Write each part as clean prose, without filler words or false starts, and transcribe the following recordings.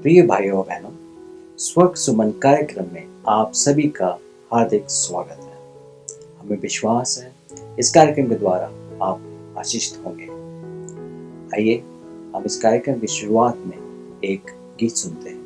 प्रिय भाइयों और बहनों, स्वर्ग सुमन कार्यक्रम में आप सभी का हार्दिक स्वागत है। हमें विश्वास है इस कार्यक्रम के द्वारा आप आशीषित होंगे। आइए हम इस कार्यक्रम की शुरुआत में एक गीत सुनते हैं।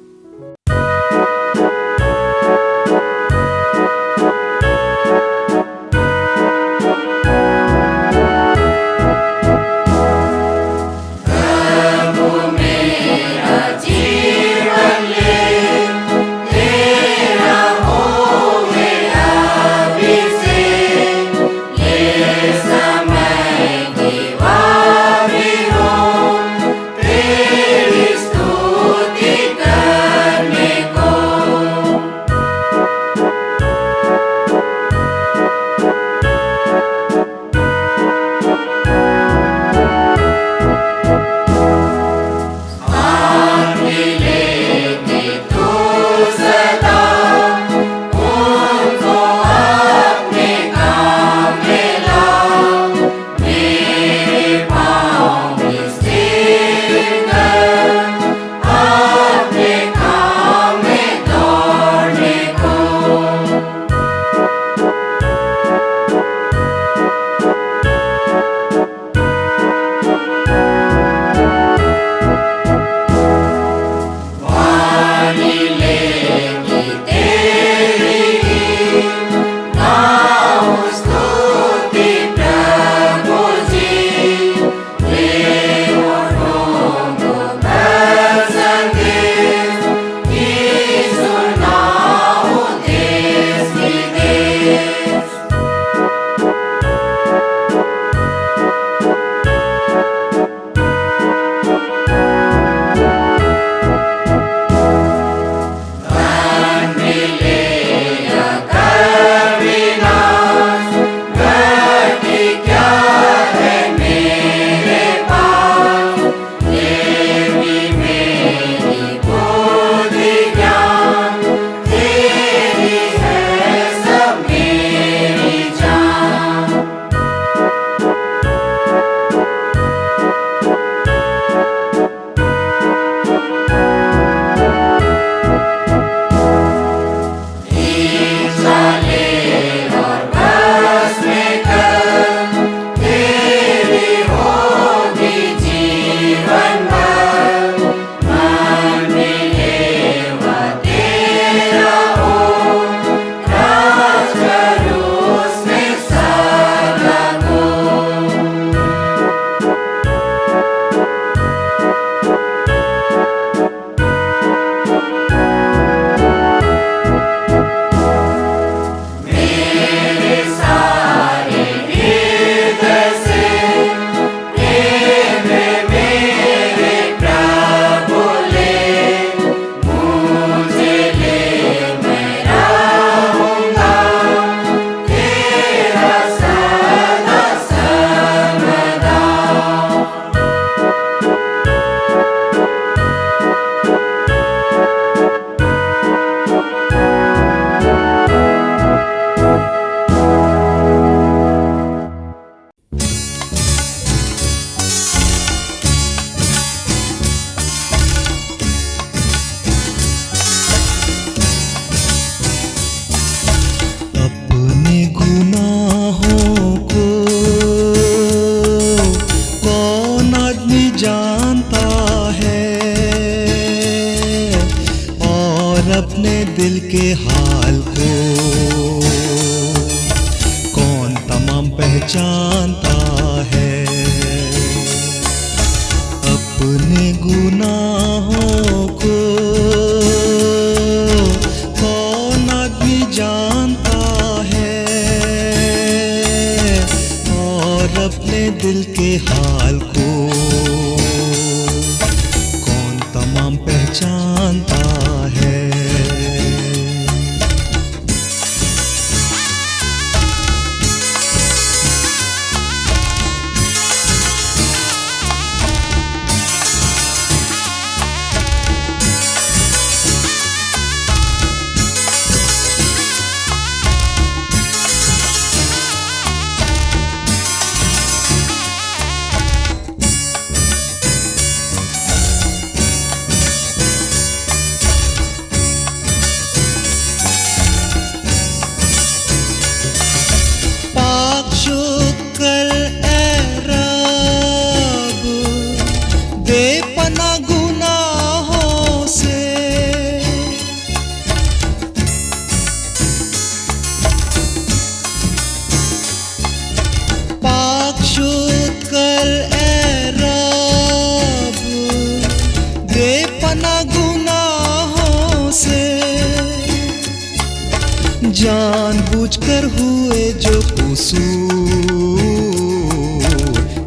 कर हुए जो कसूर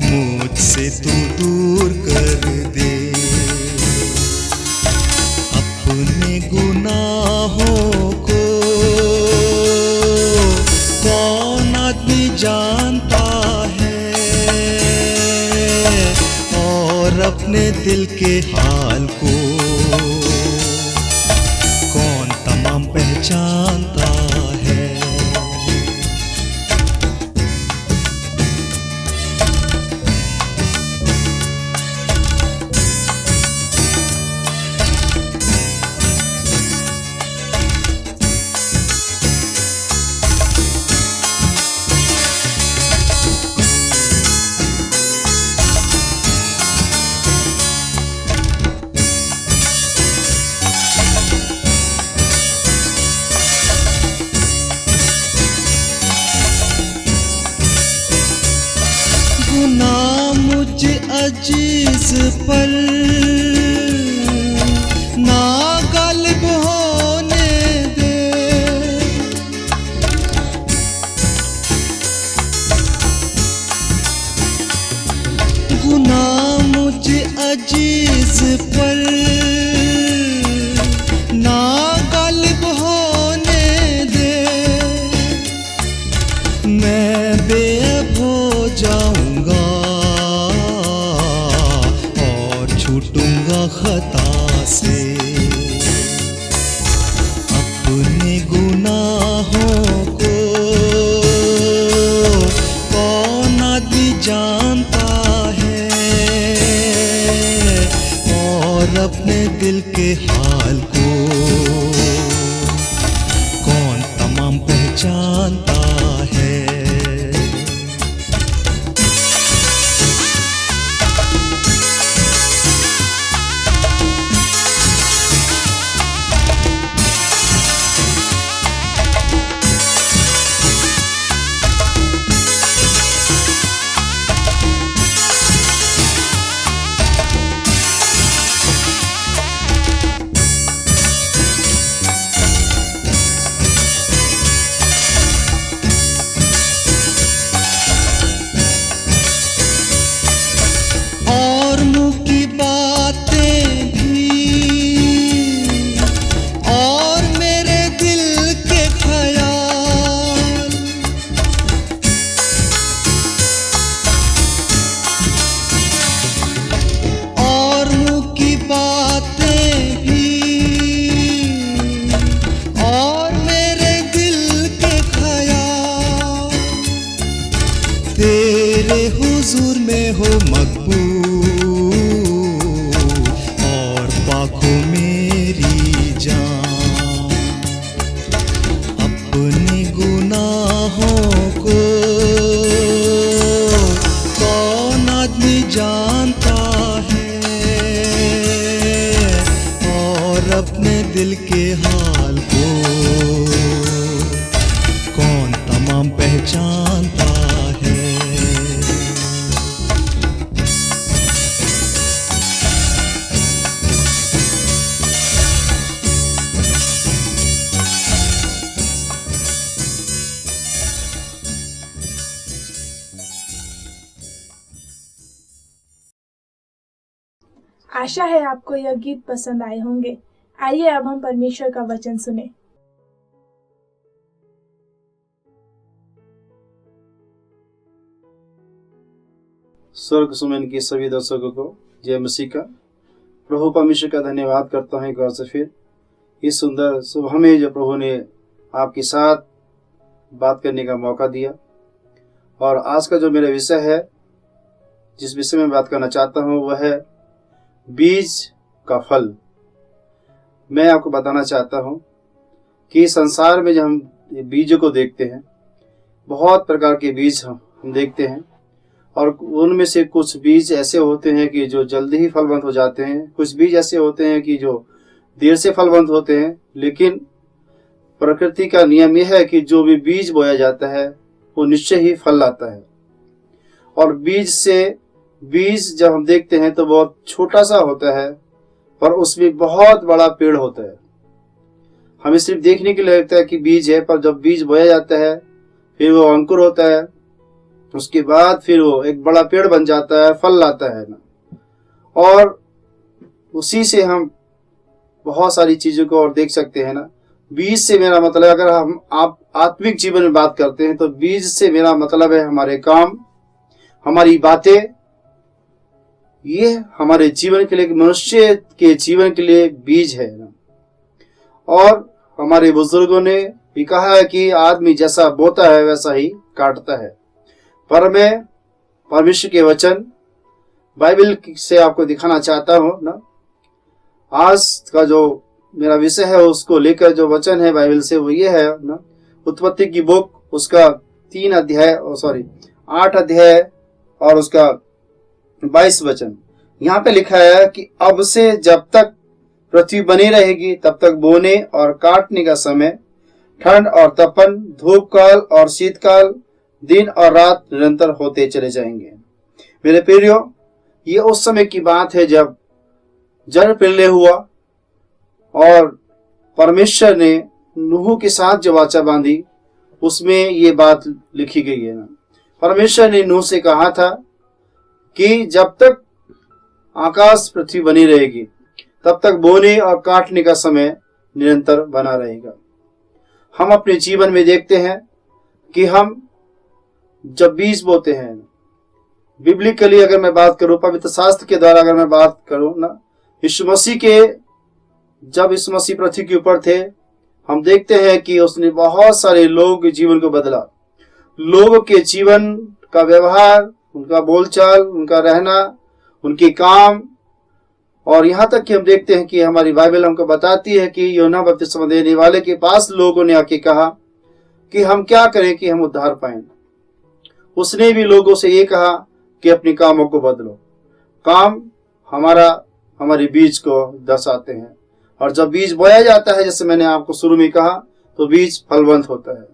मुझसे तू दूर कर दे। अपने गुनाहों को कौन आदमी जानता है, और अपने दिल के हाल को कौन तमाम पहचानता है। गुनाह मुझ अजीज पर ना गालिब होने दे। गुनाह मुझ अजीज पर ना गालिब होने दे। मैं बेअब हो जाऊंगा और छूटूंगा खता से। अपने गुनाहों को कौन आदमी जानता है, और अपने दिल के हाल को कौन तमाम पहचानता है। और मुँह की बातें भी, और मेरे दिल के ख्याल, और मुँह की बातें भी, और मेरे दिल के ख्याल तेरे हुजूर में हो मकबूल, और पाको मेरी जान। अपने गुनाहों को कौन आदमी जानता है, और अपने दिल के हाल को कौन तमाम पहचानता है। आशा है आपको यह गीत पसंद आए होंगे। आइए अब हम परमेश्वर का वचन सुने। स्वर्ग सुमन के सभी दर्शकों को जय मसीह का। प्रभु परमेश्वर का धन्यवाद करता हूँ एक बार से फिर इस सुंदर सुबह में जो प्रभु ने आपके साथ बात करने का मौका दिया। और आज का जो मेरा विषय है, जिस विषय में बात करना चाहता हूँ, वह है बीज का फल। मैं आपको बताना चाहता हूँ कि संसार में जब हम बीजों को देखते हैं, बहुत प्रकार के बीज हम देखते हैं, और उनमें से कुछ बीज ऐसे होते हैं कि जो जल्दी ही फलवंत हो जाते हैं, कुछ बीज ऐसे होते हैं कि जो देर से फलवंत होते हैं। लेकिन प्रकृति का नियम यह है कि जो भी बीज बोया जाता है वो निश्चय ही फल लाता है। और बीज जब हम देखते हैं तो बहुत छोटा सा होता है, पर उसमें बहुत बड़ा पेड़ होता है। हमें सिर्फ देखने के लिए लगता है कि बीज है, पर जब बीज बोया जाता है फिर वो अंकुर होता है, उसके बाद फिर वो एक बड़ा पेड़ बन जाता है, फल लाता है ना। और उसी से हम बहुत सारी चीजों को और देख सकते हैं ना। बीज से मेरा मतलब, अगर आप आत्मिक जीवन में बात करते हैं तो बीज से मेरा मतलब है हमारे काम, हमारी बातें, ये हमारे जीवन के लिए, मनुष्य के जीवन के लिए बीज है ना। और हमारे बुजुर्गों ने भी कहा है कि आदमी जैसा बोता है वैसा ही काटता है। पर मैं परमेश्वर के वचन बाइबल से आपको दिखाना चाहता हूं ना। आज का जो मेरा विषय है उसको लेकर जो वचन है बाइबल से वो ये है ना, उत्पत्ति की बुक, उसका 8 अध्याय और उसका 22 वचन। यहाँ पे लिखा है कि अब से जब तक पृथ्वी बनी रहेगी तब तक बोने और काटने का समय, ठंड और तपन, धूप काल और शीतकाल, दिन और रात निरंतर होते चले जाएंगे। मेरे प्रियो, ये उस समय की बात है जब जल प्रलय हुआ और परमेश्वर ने नूह के साथ जो वाचा बांधी, उसमें ये बात लिखी गई है ना। परमेश्वर ने नूह से कहा था कि जब तक आकाश पृथ्वी बनी रहेगी तब तक बोने और काटने का समय निरंतर बना रहेगा। हम अपने जीवन में देखते हैं कि हम जब बीज बोते हैं, बिब्लिकली अगर मैं बात करूं, पवित्र शास्त्र के द्वारा अगर मैं बात करूं ना, यीशु मसीह के, जब यीशु मसीह पृथ्वी के ऊपर थे, हम देखते हैं कि उसने बहुत सारे लोगों के जीवन को बदला। लोगों के जीवन का व्यवहार, उनका बोलचाल, उनका रहना, उनके काम, और यहाँ तक कि हम देखते हैं कि हमारी बाइबल हमको बताती है कि यूहन्ना बपतिस्मा देने वाले के पास लोगों ने आके कहा कि हम क्या करें कि हम उद्धार पाएं। उसने भी लोगों से ये कहा कि अपने कामों को बदलो। काम हमारे बीज को दर्शाते हैं, और जब बीज बोया जाता है, जैसे मैंने आपको शुरू में कहा, तो बीज फलवंत होता है।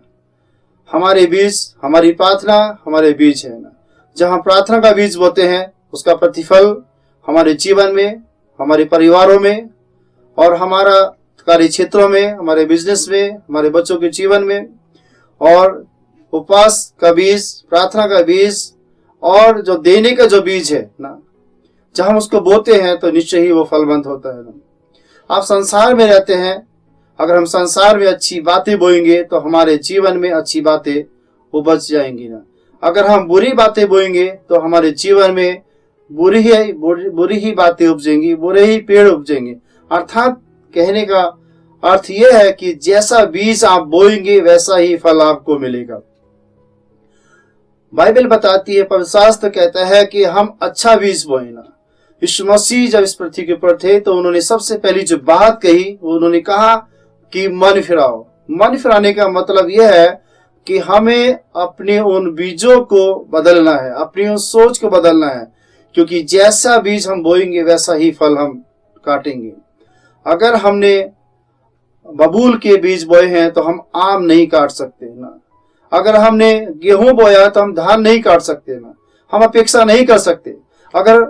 हमारे बीज, हमारी प्रार्थना हमारे बीज है ना। जब हम प्रार्थना का बीज बोते हैं, उसका प्रतिफल हमारे जीवन में, हमारे परिवारों में, और हमारा कार्य क्षेत्रों में, हमारे बिजनेस में, हमारे बच्चों के जीवन में, और उपवास का बीज, प्रार्थना का बीज, और जो देने का जो बीज है ना, जब हम उसको बोते हैं तो निश्चय ही वो फलवंत होता है ना। आप संसार में रहते हैं, अगर हम संसार में अच्छी बातें बोएंगे तो हमारे जीवन में अच्छी बातें उपज जाएंगी ना। अगर हम बुरी बातें बोएंगे तो हमारे जीवन में बुरी ही बातें उपजेंगी, बुरे ही पेड़ उपजेंगे। अर्थात कहने का अर्थ यह है कि जैसा बीज आप बोएंगे वैसा ही फल आपको मिलेगा। बाइबल बताती है, पवित्र शास्त्र कहता है कि हम अच्छा बीज बोए ना। यीशु मसीह जब इस पृथ्वी के ऊपर थे तो उन्होंने सबसे पहली जो बात कही, उन्होंने कहा कि मन फिराओ। मन फिराने का मतलब यह है कि हमें अपने उन बीजों को बदलना है, अपनी उन सोच को बदलना है, क्योंकि जैसा बीज हम बोएंगे वैसा ही फल हम काटेंगे। अगर हमने बबूल के बीज बोए हैं तो हम आम नहीं काट सकते ना। अगर हमने गेहूं बोया तो हम धान नहीं काट सकते ना। हम अपेक्षा नहीं कर सकते। अगर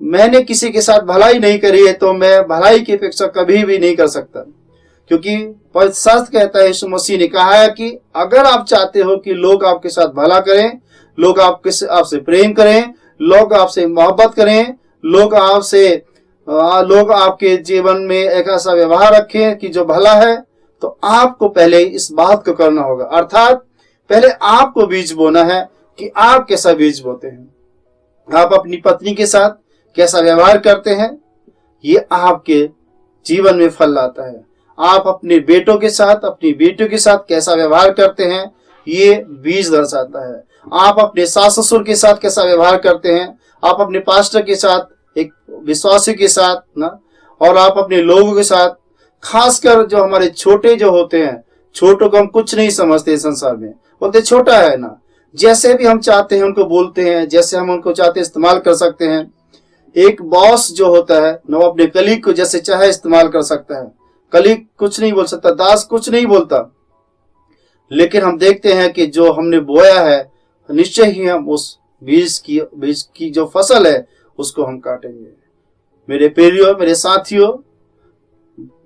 मैंने किसी के साथ भलाई नहीं करी है तो मैं भलाई की अपेक्षा कभी भी नहीं कर सकता, क्योंकि पवित्र शास्त्र कहता है, यीशु मसीह ने कहा है कि अगर आप चाहते हो कि लोग आपके साथ भला करें, लोग आपसे प्रेम करें, लोग आपसे मोहब्बत करें, लोग आपके जीवन में एक ऐसा व्यवहार रखें कि जो भला है, तो आपको पहले इस बात को करना होगा। अर्थात पहले आपको बीज बोना है कि आप कैसा बीज बोते हैं। आप अपनी पत्नी के साथ कैसा व्यवहार करते हैं, ये आपके जीवन में फल लाता है। आप अपने बेटों के साथ, अपनी बेटियों के साथ कैसा व्यवहार करते हैं, ये बीज दर्शाता है। आप अपने सास ससुर के साथ कैसा व्यवहार करते हैं, आप अपने पास्टर के साथ, एक विश्वासी के साथ ना, और आप अपने लोगों के साथ, खासकर जो हमारे छोटे जो होते हैं, छोटों को हम कुछ नहीं समझते संसार में, बोलते छोटा है ना। जैसे भी हम चाहते हैं उनको बोलते हैं, जैसे हम उनको चाहते इस्तेमाल कर सकते हैं। एक बॉस जो होता है वो अपने कलीग को जैसे चाहे इस्तेमाल कर सकता है। कलीग कुछ नहीं बोल सकता, दास कुछ नहीं बोलता, लेकिन हम देखते हैं कि जो हमने बोया है निश्चय ही हम उस बीज की जो फसल है उसको हम काटेंगे। मेरे प्रियो, मेरे साथियों,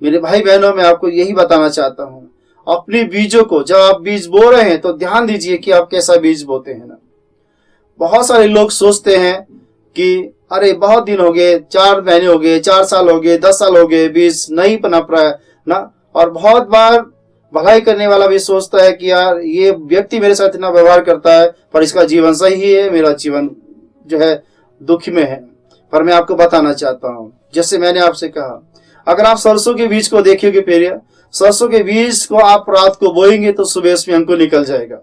मेरे भाई बहनों, मैं आपको यही बताना चाहता हूँ, अपने बीजों को, जब आप बीज बो रहे हैं तो ध्यान दीजिए कि आप कैसा बीज बोते हैं ना। बहुत सारे लोग सोचते हैं कि अरे बहुत दिन हो गए, 4 महीने हो गए, 4 साल हो गए, 10 साल हो गए, बीज नहीं पनप रहा है ना। और बहुत बार भलाई करने वाला भी सोचता है कि यार ये व्यक्ति मेरे साथ इतना व्यवहार करता है पर इसका जीवन सही है, मेरा जीवन जो है दुख में है। पर मैं आपको बताना चाहता हूं, जैसे मैंने आपसे कहा, अगर आप सरसों के बीज को देखिएगे, फिर सरसों के बीज को आप रात को बोएंगे तो सुबह उसमें अंकुर निकल जाएगा।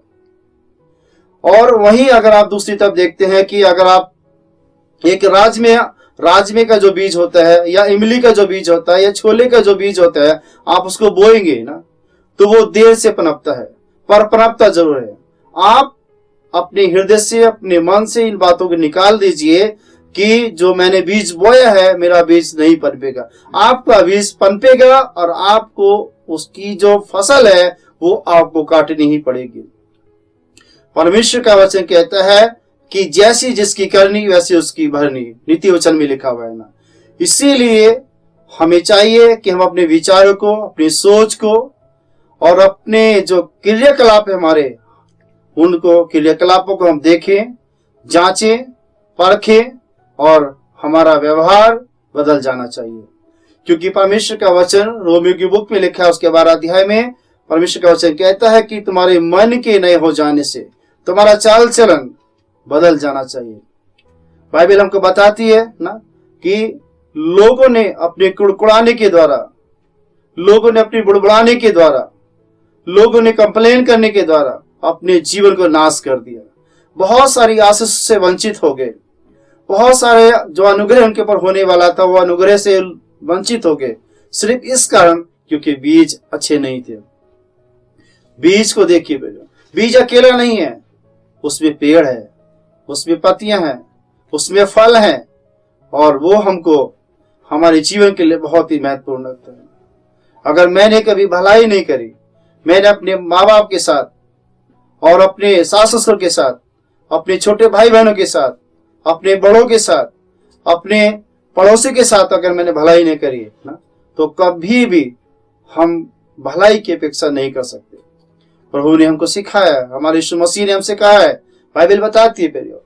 और वहीं अगर आप दूसरी तरफ देखते हैं कि अगर आप एक राजमे का जो बीज होता है, या इमली का जो बीज होता है, या छोले का जो बीज होता है, आप उसको बोएंगे ना तो वो देर से पनपता है, पर पनपता जरूर है। आप अपने हृदय से, अपने मन से इन बातों को निकाल दीजिए कि जो मैंने बीज बोया है मेरा बीज नहीं पनपेगा। आपका बीज पनपेगा और आपको उसकी जो फसल है वो आपको काटनी ही पड़ेगी। परमेश्वर का वचन कहता है कि जैसी जिसकी करनी वैसी उसकी भरनी, नीति वचन में लिखा हुआ है ना। इसीलिए हमें चाहिए कि हम अपने विचारों को, अपनी सोच को और अपने जो क्रियाकलाप है हमारे, उनको क्रियाकलापों को हम देखें, जांचें, परखें और हमारा व्यवहार बदल जाना चाहिए। क्योंकि परमेश्वर का वचन रोमियो की बुक में लिखा है, उसके 12 अध्याय में परमेश्वर का वचन कहता है कि तुम्हारे मन के नए हो जाने से तुम्हारा चाल चलन बदल जाना चाहिए। बाइबल हमको बताती है ना कि लोगों ने अपने कुड़कुड़ाने के द्वारा, लोगों ने अपनी बुड़बुड़ाने के द्वारा, लोगों ने कंप्लेन करने के द्वारा अपने जीवन को नाश कर दिया। बहुत सारी आशीष से वंचित हो गए। बहुत सारे जो अनुग्रह उनके ऊपर होने वाला था वो अनुग्रह से वंचित हो गए, सिर्फ इस कारण क्योंकि बीज अच्छे नहीं थे। बीज को देखिए, बीज अकेला नहीं है, उसमें पेड़ है, उसमें पत्तियां हैं, उसमें फल हैं, और वो हमको हमारे जीवन के लिए बहुत ही महत्वपूर्ण लगता है। अगर मैंने कभी भलाई नहीं करी, मैंने अपने माँ बाप के साथ और अपने सास ससुर के साथ, अपने छोटे भाई बहनों के साथ, अपने बड़ों के साथ, अपने पड़ोसी के साथ अगर मैंने भलाई नहीं करी है ना, तो कभी भी हम भलाई की अपेक्षा नहीं कर सकते। प्रभु ने हमको सिखाया, हमारे यीशु मसीह ने हमसे कहा है, बाइबल बताती है प्रियो,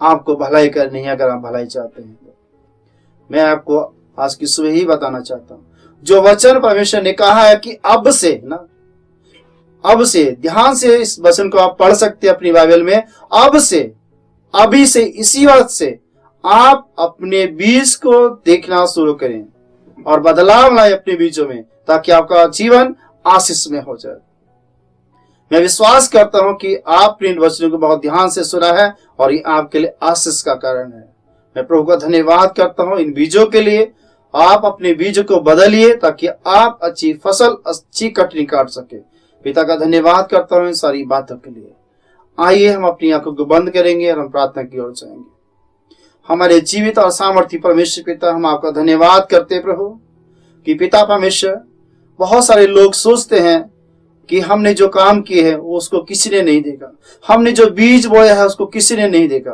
आपको भलाई करनी है अगर आप भलाई चाहते हैं तो। मैं आपको आज की सुबह ही बताना चाहता हूं, जो वचन परमेश्वर ने कहा है कि अब से ना, अब से, ध्यान से इस वचन को आप पढ़ सकते हैं अपनी बाइबल में, अब से, अभी से, इसी वक्त से आप अपने बीज को देखना शुरू करें और बदलाव लाए अपने बीजों में, ताकि आपका जीवन आशीष में हो जाए। मैं विश्वास करता हूं कि आपने इन वचनों को बहुत ध्यान से सुना है और ये आपके लिए आशीष का कारण है। मैं प्रभु का धन्यवाद करता हूं इन बीजों के लिए। आप अपने बीजों को बदलिए ताकि आप अच्छी फसल, अच्छी कटनी काट सके। पिता का धन्यवाद करता हूं इन सारी बातों के लिए। आइए हम अपनी आंखों को बंद करेंगे और हम प्रार्थना की ओर जाएंगे। हमारे जीवित और सामर्थ्य परमेश्वर पिता, हम आपका धन्यवाद करते प्रभु कि पिता परमेश्वर, बहुत सारे लोग सोचते हैं कि हमने जो काम किए हैं वो उसको किसी ने नहीं देखा, हमने जो बीज बोया है उसको किसी ने नहीं देखा।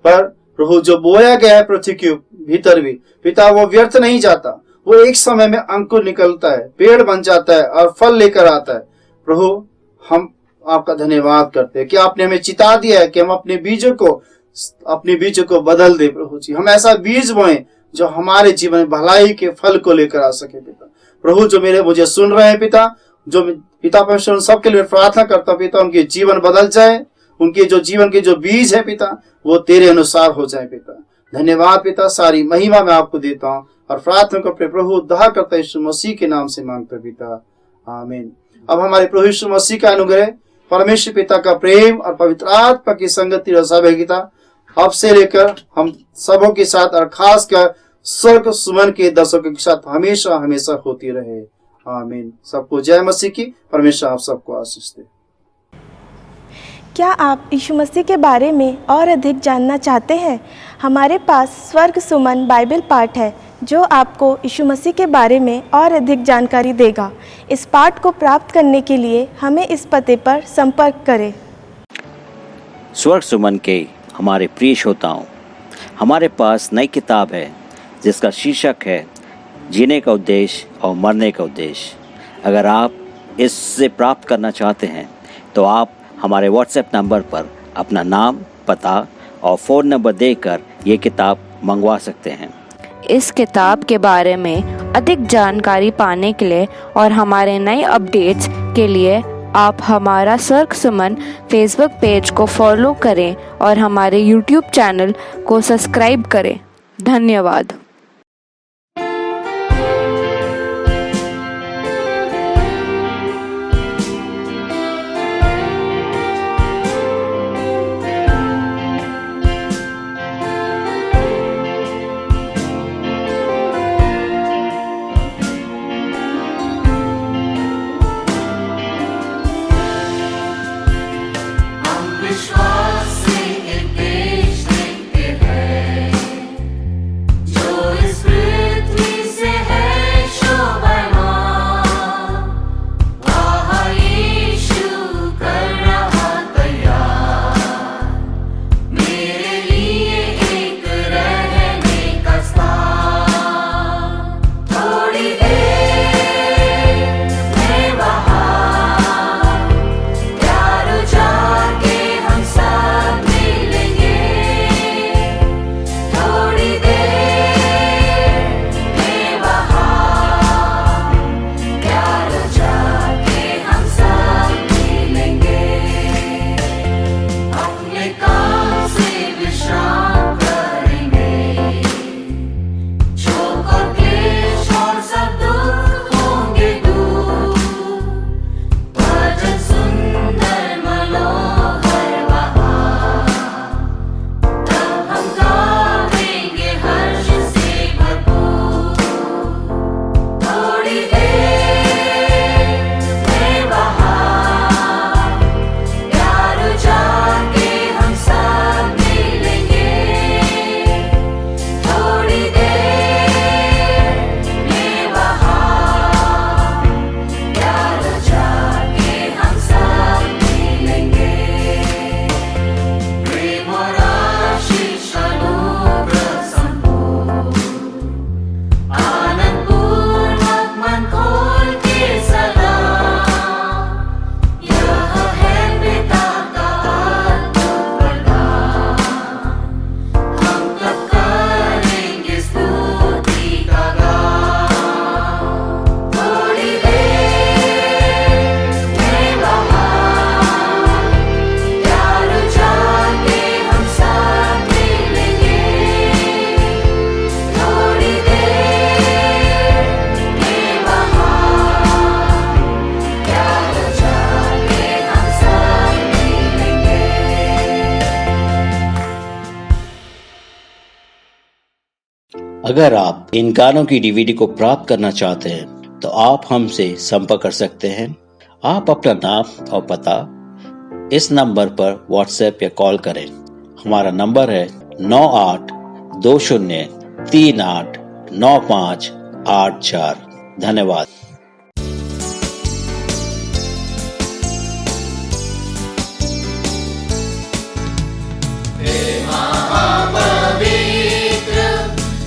पर प्रभु, जो बोया गया है पृथ्वी के भीतर भी पिता, वो व्यर्थ नहीं जाता, वो एक समय में अंकुर निकलता है, पेड़ बन जाता है और फल लेकर आता है। प्रभु, हम आपका धन्यवाद करते हैं कि आपने हमें चिता दिया है कि हम अपने बीजों को बदल दे। प्रभु जी, हम ऐसा बीज बोएं जो हमारे जीवन में भलाई के फल को लेकर आ सके। पिता प्रभु, जो मुझे सुन रहे हैं पिता, जो पिता परमेश्वर सबके लिए प्रार्थना करता हूं पिता, उनके जीवन बदल जाए, उनके जो जीवन के जो बीज है पिता वो तेरे अनुसार हो जाए। पिता धन्यवाद पिता, सारी महिमा मैं आपको देता हूँ और प्रार्थना को अपने प्रभु उद्धार करता यीशु मसीह के नाम से मांगता पिता, आमीन। अब हमारे प्रभु यीशु मसीह का अनुग्रह, परमेश्वर पिता का प्रेम और पवित्र आत्मा की संगति और सहभागिता अब से लेकर हम सबों के साथ और खासकर स्वर्ग सुमन के दर्शकों के साथ हमेशा हमेशा होती रहे, आमीन। सबको जय मसीह की। परमेश्वर आप सबको आशीष दे। क्या आप यीशु मसीह के बारे में और अधिक जानना चाहते हैं? हमारे पास स्वर्ग सुमन बाइबल पाठ है जो आपको यीशु मसीह के बारे में और अधिक जानकारी देगा। इस पाठ को प्राप्त करने के लिए हमें इस पते पर संपर्क करें। स्वर्ग सुमन के हमारे प्रिय श्रोताओं, हमारे पास नई किताब है जिसका शीर्षक है जीने का उद्देश्य और मरने का उद्देश्य। अगर आप इससे प्राप्त करना चाहते हैं तो आप हमारे व्हाट्सएप नंबर पर अपना नाम, पता और फ़ोन नंबर देकर ये किताब मंगवा सकते हैं। इस किताब के बारे में अधिक जानकारी पाने के लिए और हमारे नए अपडेट्स के लिए आप हमारा स्वर्ग सुमन फेसबुक पेज को फॉलो करें और हमारे यूट्यूब चैनल को सब्सक्राइब करें। धन्यवाद। विश्वास से एक देश देखते हैं जो इस पृथ्वी से है शोभायमान। वहाँ यीशु कर रहा तैयार मेरे लिए एक रहने का स्थान। थोड़ी देर में वहाँ प्यारो जाके हम सब मिलेंगे। थोड़ी देर में वहाँ प्यारो जाके हम सब मिलेंगे। अपने काम से विश्राम करेंगे। शोक और क्लेश और सब दुख होंगे दूर। भजन सुंदर मनोहर वहाँ तब हम गावेंगे हर्ष से भरपूर। थोड़ी देर में वहाँ प्यारो जाके हम सब मिलेंगे। थोड़ी देर में वहाँ प्यारो जाके हम सब मिलेंगे। प्रेम और आशीष अनुग्रह संपूर्ण आनंद पूर्वक मन खोल के सलाम। यह है पिता का अद्भुत वरदान। हम तब करेंगे स्तुति का गान। थोड़ी देर में वहाँ प्यारो जाके हम सब मिलेंगे। थोड़ी देर में वहाँ प्यारो जाके हम सब मिलेंगे। अगर आप इन गानों की डीवीडी को प्राप्त करना चाहते हैं तो आप हमसे संपर्क कर सकते हैं। आप अपना नाम और पता इस नंबर पर व्हाट्सएप या कॉल करें। हमारा नंबर है 9820389584। धन्यवाद। पवित्र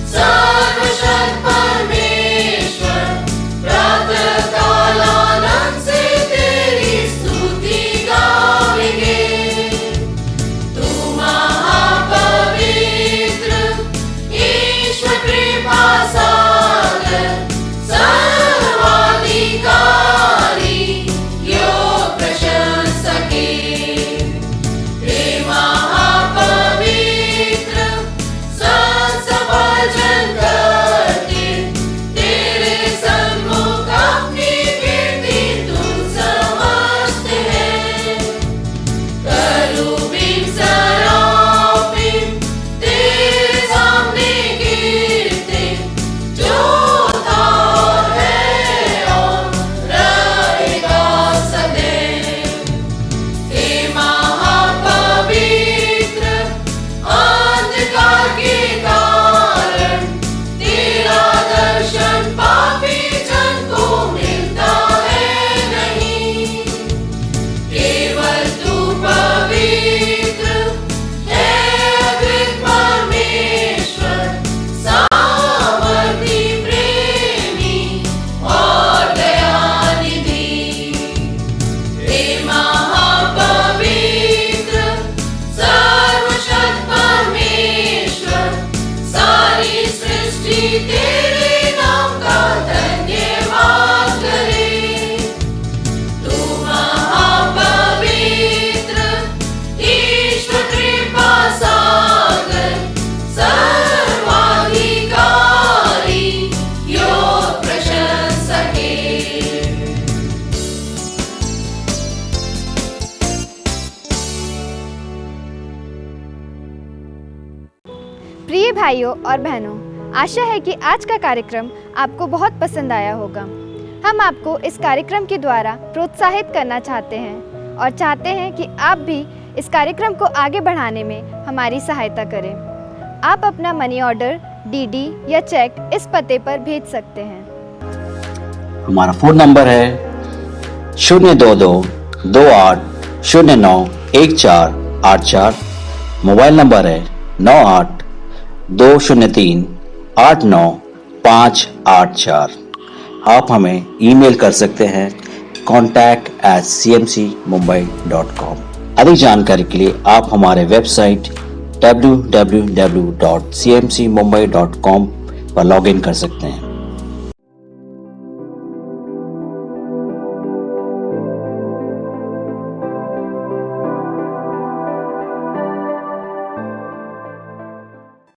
सर्वशक्त परमेश्वर प्रातः काल आनंद से तेरी स्तुति गावेंगे। तू महापवित्र ईश्वर कृपा सागर सर्वा भाइयों और बहनों, आशा है कि आज का कार्यक्रम आपको बहुत पसंद आया होगा। हम आपको इस कार्यक्रम के द्वारा प्रोत्साहित करना चाहते हैं और चाहते हैं कि आप भी इस कार्यक्रम को आगे बढ़ाने में हमारी सहायता करें। आप अपना मनी ऑर्डर, डीडी या चेक इस पते पर भेज सकते हैं। हमारा फ़ोन नंबर है 022809148 मोबाइल नंबर है 9820389584। आप हमें ईमेल कर सकते हैं contact@cmcmumbai.com। अधिक जानकारी के लिए आप हमारे वेबसाइट www.cmcmumbai.com पर लॉगिन कर सकते हैं।